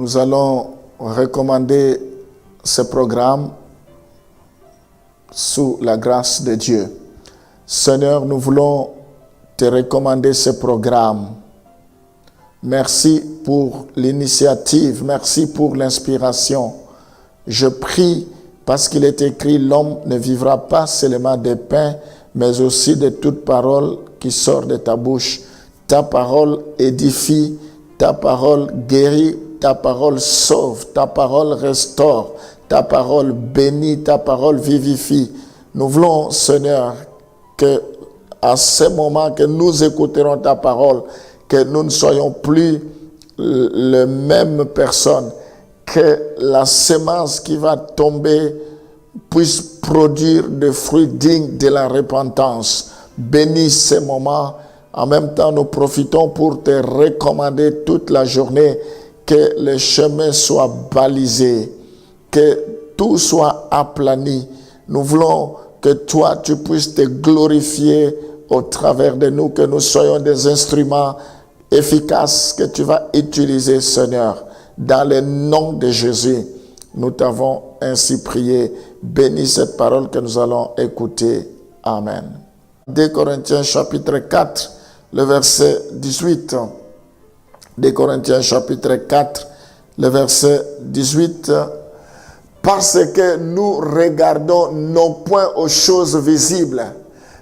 nous allons recommander ce programme sous la grâce de Dieu. Seigneur, nous voulons te recommander ce programme. Merci pour l'initiative, merci pour l'inspiration. Je prie parce qu'il est écrit, l'homme ne vivra pas seulement de pain, mais aussi de toute parole qui sort de ta bouche. Ta parole édifie, ta parole guérit, ta parole sauve, ta parole restaure, ta parole bénit, ta parole vivifie. Nous voulons, Seigneur, que à ce moment que nous écouterons ta parole, que nous ne soyons plus les mêmes personnes, que la semence qui va tomber puisse produire des fruits dignes de la repentance. Bénis ces moments. En même temps, nous profitons pour te recommander toute la journée que le chemin soit balisé, que tout soit aplani. Nous voulons que toi, tu puisses te glorifier au travers de nous, que nous soyons des instruments efficaces que tu vas utiliser, Seigneur. Dans le nom de Jésus, nous t'avons ainsi prié. Bénis cette parole que nous allons écouter. Amen. 2 Corinthiens chapitre 4, le verset 18. 2 Corinthiens chapitre 4, le verset 18. Parce que nous regardons non point aux choses visibles,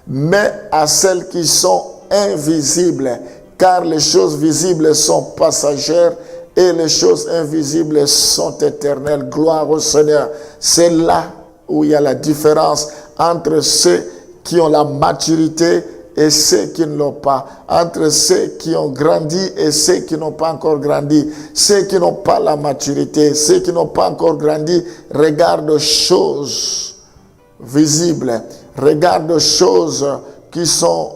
mais à celles qui sont invisibles, car les choses visibles sont passagères et les choses invisibles sont éternelles. Gloire au Seigneur. C'est là où il y a la différence entre ceux qui ont la maturité et ceux qui ne l'ont pas, entre ceux qui ont grandi et ceux qui n'ont pas encore grandi. Ceux qui n'ont pas la maturité, ceux qui n'ont pas encore grandi, regardent aux choses visibles, regardent aux choses qui sont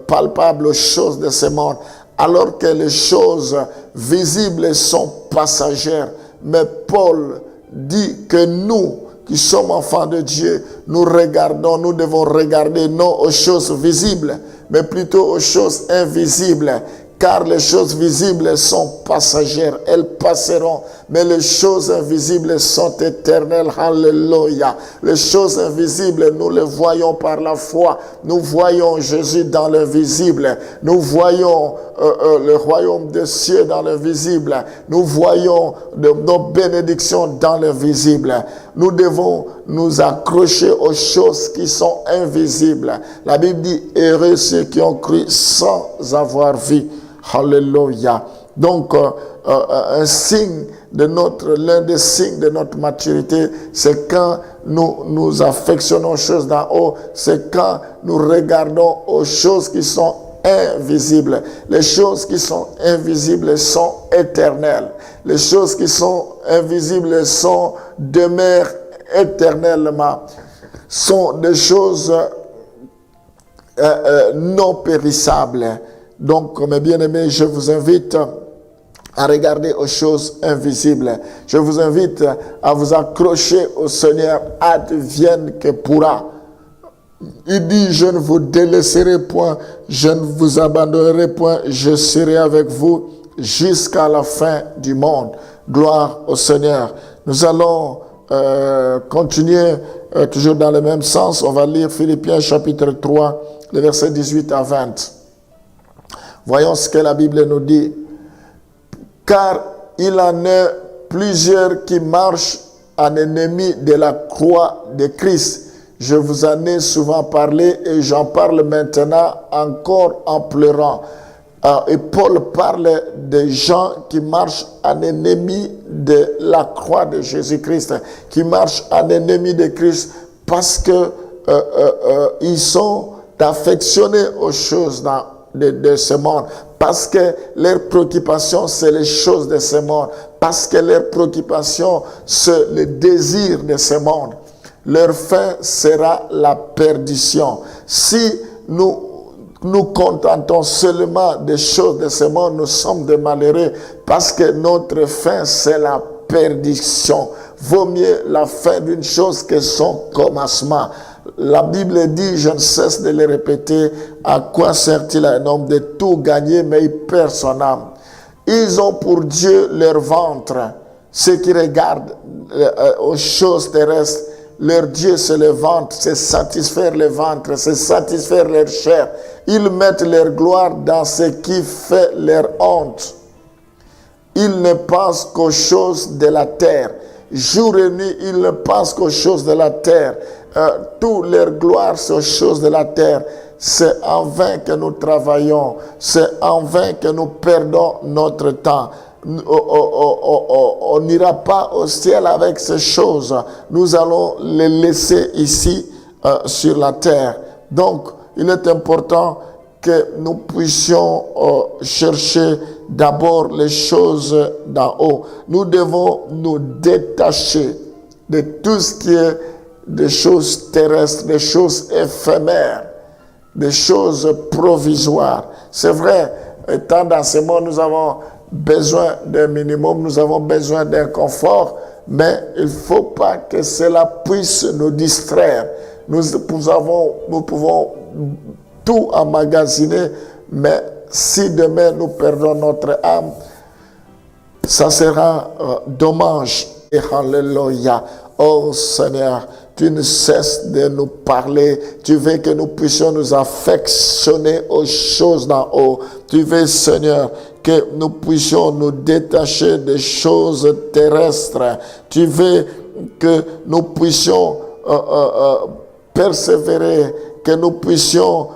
palpables, aux choses de ce monde, alors que les choses visibles sont passagères. Mais Paul dit que nous, qui sommes enfants de Dieu, nous devons regarder non aux choses visibles, mais plutôt aux choses invisibles. Car les choses visibles sont passagères, elles passeront, mais les choses invisibles sont éternelles. Alléluia. Les choses invisibles, nous les voyons par la foi. Nous voyons Jésus dans le visible. Nous voyons le royaume des cieux dans le visible. Nous voyons nos bénédictions dans le visible. Nous devons nous accrocher aux choses qui sont invisibles. La Bible dit, heureux ceux qui ont cru sans avoir vu. Alléluia. Donc, l'un des signes de notre maturité, c'est quand nous nous affectionnons aux choses d'en haut, c'est quand nous regardons aux choses qui sont invisibles. Les choses qui sont invisibles sont éternelles. Les choses qui sont invisibles demeurent éternellement. Sont des choses non périssables. Donc, mes bien-aimés, je vous invite à regarder aux choses invisibles. Je vous invite à vous accrocher au Seigneur, advienne que pourra. Il dit, je ne vous délaisserai point, je ne vous abandonnerai point, je serai avec vous jusqu'à la fin du monde. Gloire au Seigneur. Nous allons continuer toujours dans le même sens. On va lire Philippiens chapitre 3, les versets 18 à 20. Voyons ce que la Bible nous dit. Car il en est plusieurs qui marchent en ennemis de la croix de Christ. Je vous en ai souvent parlé et j'en parle maintenant encore en pleurant. Et Paul parle des gens qui marchent en ennemi de la croix de Jésus-Christ, qui marchent en ennemi de Christ parce que ils sont affectionnés aux choses de ce monde, parce que leur préoccupation, c'est les choses de ce monde, parce que leur préoccupation, c'est le désir de ce monde. Leur fin sera la perdition. Si nous contentons seulement des choses de ce monde, nous sommes des malheureux, parce que notre fin, c'est la perdition. Vaut mieux la fin d'une chose que son commencement. La Bible dit, je ne cesse de le répéter, à quoi sert-il à un homme de tout gagner, mais il perd son âme. Ils ont pour Dieu leur ventre. Ceux qui regardent aux choses terrestres, leur Dieu c'est le ventre, c'est satisfaire le ventre, c'est satisfaire leur chair. Ils mettent leur gloire dans ce qui fait leur honte. Ils ne pensent qu'aux choses de la terre. Jour et nuit, ils ne pensent qu'aux choses de la terre. Toute leur gloire, c'est aux choses de la terre. C'est en vain que nous travaillons. C'est en vain que nous perdons notre temps. On n'ira pas au ciel avec ces choses. Nous allons les laisser ici sur la terre. Donc, il est important que nous puissions chercher d'abord les choses d'en haut. Nous devons nous détacher de tout ce qui est des choses terrestres, des choses éphémères, des choses provisoires. C'est vrai, étant dans ce monde, nous avons besoin d'un minimum, nous avons besoin d'un confort, mais il ne faut pas que cela puisse nous distraire. Nous pouvons tout emmagasiner, mais si demain nous perdons notre âme, ça sera dommage. Et alléluia. Oh Seigneur, tu ne cesses de nous parler. Tu veux que nous puissions nous affectionner aux choses d'en haut. Tu veux, Seigneur, que nous puissions nous détacher des choses terrestres. Tu veux que nous puissions persévérer, que nous puissions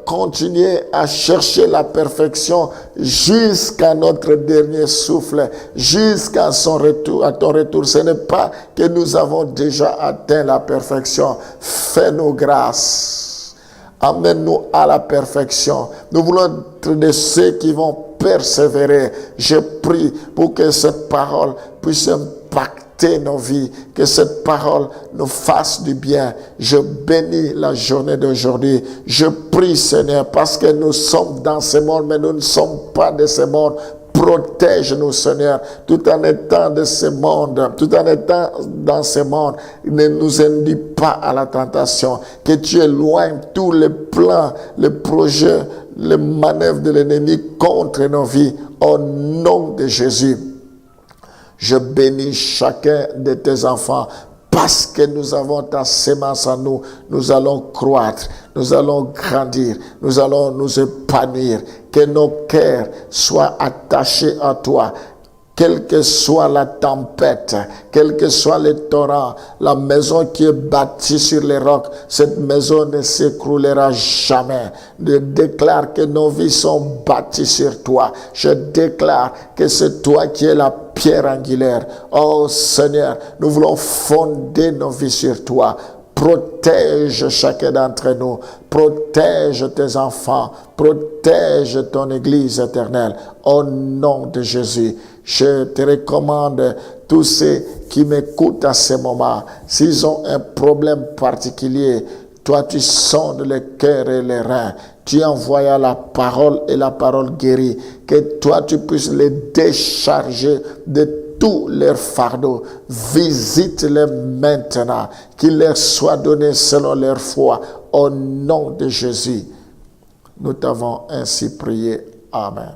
continuer à chercher la perfection jusqu'à notre dernier souffle, jusqu'à son retour, à ton retour. Ce n'est pas que nous avons déjà atteint la perfection. Fais-nous grâce. Amène-nous à la perfection. Nous voulons être de ceux qui vont persévérer. Je prie pour que cette parole puisse impacter nos vies, que cette parole nous fasse du bien. Je bénis la journée d'aujourd'hui. Je prie, Seigneur, parce que nous sommes dans ce monde, mais nous ne sommes pas de ce monde. Protège-nous, Seigneur, tout en étant de ce monde, tout en étant dans ce monde. Ne nous induis pas à la tentation. Que tu éloignes tous les plans, les projets, les manœuvres de l'ennemi contre nos vies. Au nom de Jésus. Je bénis chacun de tes enfants parce que nous avons ta sémence en nous. Nous allons croître, nous allons grandir, nous allons nous épanouir. Que nos cœurs soient attachés à toi. Quelle que soit la tempête, quel que soit le torrent, la maison qui est bâtie sur les rocs, cette maison ne s'écroulera jamais. Je déclare que nos vies sont bâties sur toi. Je déclare que c'est toi qui es la pierre angulaire. Oh Seigneur, nous voulons fonder nos vies sur toi. Protège chacun d'entre nous. Protège tes enfants. Protège ton Église éternelle. Au nom de Jésus, je te recommande tous ceux qui m'écoutent à ce moment. S'ils ont un problème particulier, toi tu sondes le cœur et les reins. Tu envoies la parole et la parole guérit. Que toi tu puisses les décharger de tous leurs fardeaux. Visite-les maintenant. Qu'il leur soit donné selon leur foi. Au nom de Jésus. Nous t'avons ainsi prié. Amen.